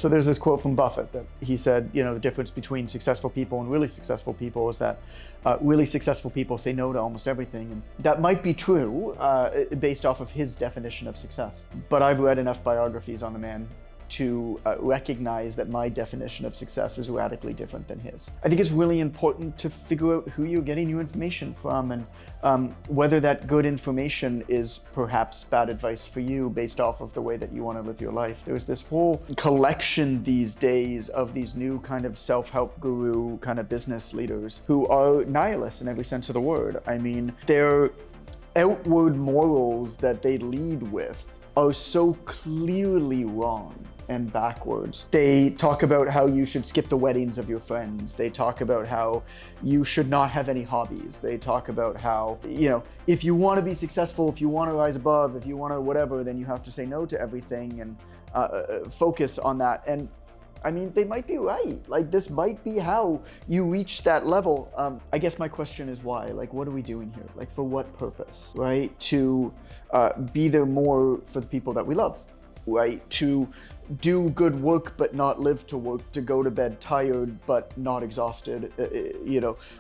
So there's this quote from Buffett that he said, the difference between successful people and really successful people is that really successful people say no to almost everything. And that might be true based off of his definition of success. But I've read enough biographies on the man to recognize that my definition of success is radically different than his. I think it's really important to figure out who you're getting your information from and whether that good information is perhaps bad advice for you based off of the way that you want to live your life. There's this whole collection these days of these new kind of self-help guru kind of business leaders who are nihilists in every sense of the word. I mean, their outward morals that they lead with are so clearly wrong and backwards. They talk about how you should skip the weddings of your friends. They talk about how you should not have any hobbies. They talk about how, if you want to be successful, if you want to rise above, if you want to whatever, then you have to say no to everything and focus on that. And I mean, they might be right. Like, this might be how you reach that level. I guess my question is why? Like, what are we doing here? Like, for what purpose, right? To be there more for the people that we love, right? To do good work but not live to work, to go to bed tired but not exhausted,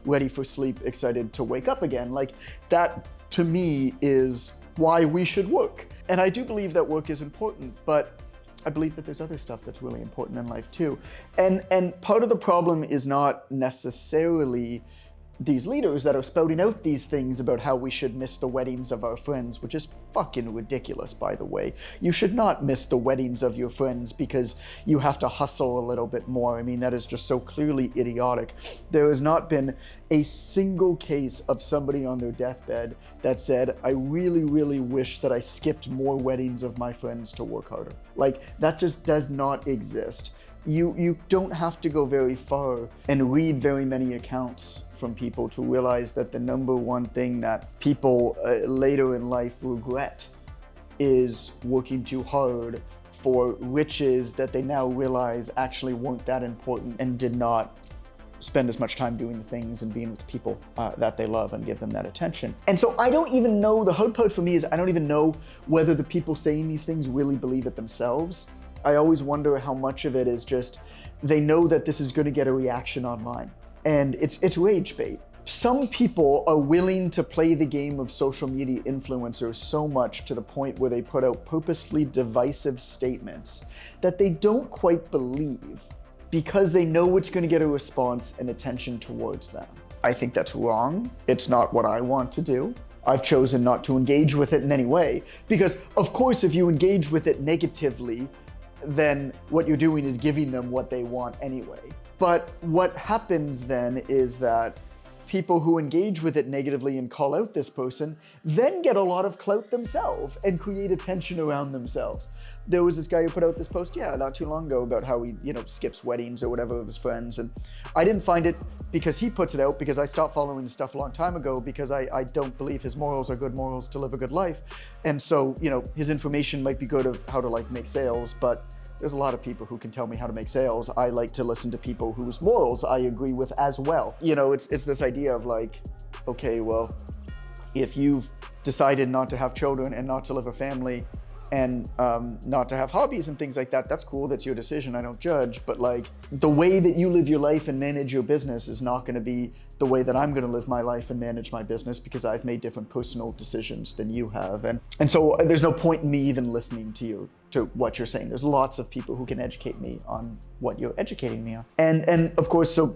ready for sleep, excited to wake up again. Like, that to me is why we should work. And I do believe that work is important, but I believe that there's other stuff that's really important in life too. And part of the problem is not necessarily these leaders that are spouting out these things about how we should miss the weddings of our friends, which is fucking ridiculous, by the way. You should not miss the weddings of your friends because you have to hustle a little bit more. I mean, that is just so clearly idiotic. There has not been a single case of somebody on their deathbed that said, I really, really wish that I skipped more weddings of my friends to work harder. Like, that just does not exist. You don't have to go very far and read very many accounts from people to realize that the number one thing that people later in life regret is working too hard for riches that they now realize actually weren't that important and did not spend as much time doing the things and being with the people that they love and give them that attention. And so I don't even know, the hard part for me is I don't even know whether the people saying these things really believe it themselves. I always wonder how much of it is just they know that this is going to get a reaction online, and it's rage bait. Some people are willing to play the game of social media influencers so much to the point where they put out purposefully divisive statements that they don't quite believe because they know it's going to get a response and attention towards them. I think that's wrong. It's not what I want to do. I've chosen not to engage with it in any way because, of course, if you engage with it negatively, then what you're doing is giving them what they want anyway. But what happens then is that people who engage with it negatively and call out this person then get a lot of clout themselves and create attention around themselves. There was this guy who put out this post, not too long ago about how he, skips weddings or whatever of his friends. And I didn't find it because he puts it out, because I stopped following his stuff a long time ago because I don't believe his morals are good morals to live a good life. And so, his information might be good of how to make sales, but there's a lot of people who can tell me how to make sales. I like to listen to people whose morals I agree with as well. It's this idea of okay, well, if you've decided not to have children and not to live a family and not to have hobbies and things like that, that's cool, that's your decision, I don't judge. But the way that you live your life and manage your business is not gonna be the way that I'm gonna live my life and manage my business because I've made different personal decisions than you have. And so there's no point in me even listening to what you're saying. There's lots of people who can educate me on what you're educating me on. And of course, so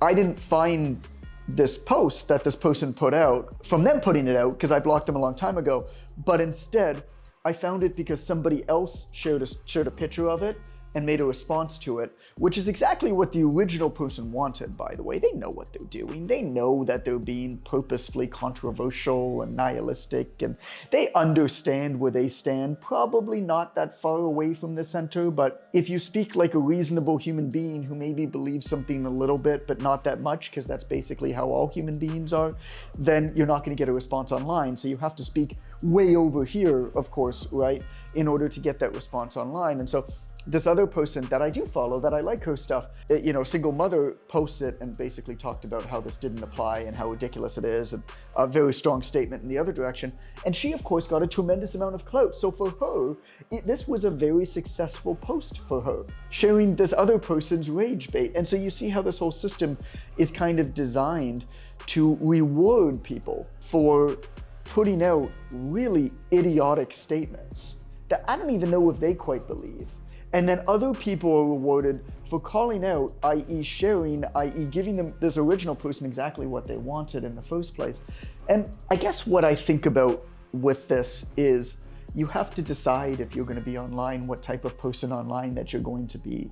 I didn't find this post that this person put out from them putting it out because I blocked them a long time ago, but instead I found it because somebody else shared a picture of it and made a response to it, which is exactly what the original person wanted, by the way. They know what they're doing. They know that they're being purposefully controversial and nihilistic, and they understand where they stand, probably not that far away from the center, but if you speak like a reasonable human being who maybe believes something a little bit, but not that much, because that's basically how all human beings are, then you're not gonna get a response online. So you have to speak way over here, of course, right, in order to get that response online. And so this other person that I do follow, that I like her stuff, you know, single mother posts it and basically talked about how this didn't apply and how ridiculous it is, and a very strong statement in the other direction. And she, of course, got a tremendous amount of clout. So for her, this was a very successful post for her, sharing this other person's rage bait. And so you see how this whole system is kind of designed to reward people for putting out really idiotic statements that I don't even know if they quite believe. And then other people are rewarded for calling out, i.e. sharing, i.e. giving them this original person exactly what they wanted in the first place. And I guess what I think about with this is you have to decide if you're going to be online, what type of person online that you're going to be.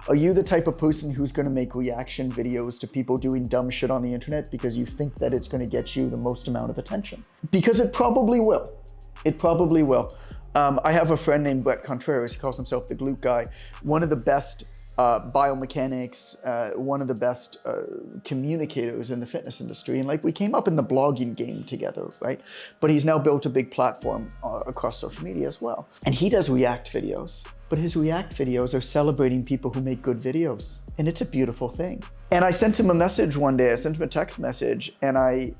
Are you the type of person who's going to make reaction videos to people doing dumb shit on the internet because you think that it's going to get you the most amount of attention? Because it probably will. It probably will. I have a friend named Brett Contreras. He calls himself the glute guy. One of the best biomechanics, one of the best communicators in the fitness industry. And like, we came up in the blogging game together, right? But he's now built a big platform across social media as well. And he does react videos. But his react videos are celebrating people who make good videos. And it's a beautiful thing. And I sent him a message one day. I sent him a text message, and I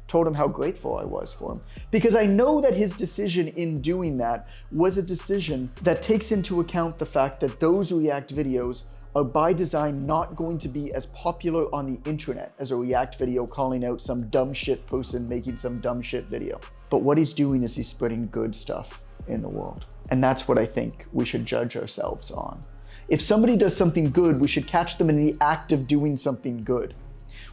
told him how grateful I was for him. Because I know that his decision in doing that was a decision that takes into account the fact that those react videos are by design not going to be as popular on the internet as a react video calling out some dumb shit person making some dumb shit video. But what he's doing is he's spreading good stuff in the world. And that's what I think we should judge ourselves on. If somebody does something good, we should catch them in the act of doing something good.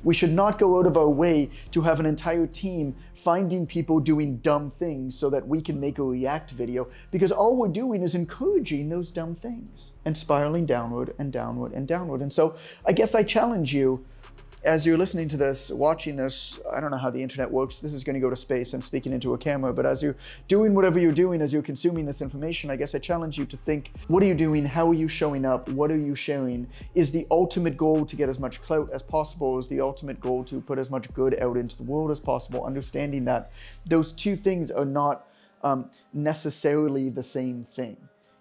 We should not go out of our way to have an entire team finding people doing dumb things so that we can make a react video, because all we're doing is encouraging those dumb things and spiraling downward and downward and downward. And so I guess I challenge you, as you're listening to this, watching this, I don't know how the internet works. This is going to go to space. I'm speaking into a camera, but as you're doing whatever you're doing, as you're consuming this information, I guess I challenge you to think, what are you doing? How are you showing up? What are you sharing? Is the ultimate goal to get as much clout as possible? Is the ultimate goal to put as much good out into the world as possible? Understanding that those two things are not necessarily the same thing.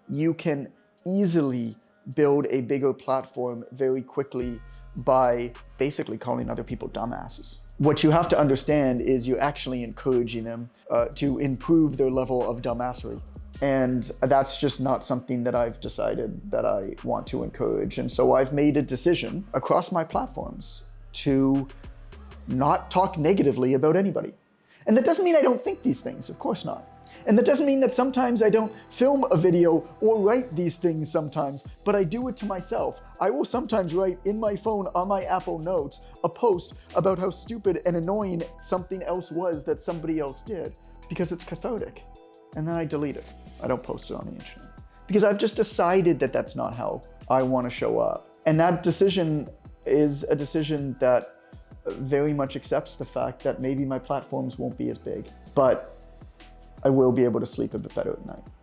You can easily build a bigger platform very quickly by basically calling other people dumbasses. What you have to understand is you're actually encouraging them to improve their level of dumbassery. And that's just not something that I've decided that I want to encourage. And so I've made a decision across my platforms to not talk negatively about anybody. And that doesn't mean I don't think these things, of course not. And that doesn't mean that sometimes I don't film a video or write these things sometimes, but I do it to myself. I will sometimes write in my phone on my Apple Notes a post about how stupid and annoying something else was that somebody else did, because it's cathartic. And then I delete it. I don't post it on the internet. Because I've just decided that that's not how I want to show up. And that decision is a decision that very much accepts the fact that maybe my platforms won't be as big, but I will be able to sleep a bit better at night.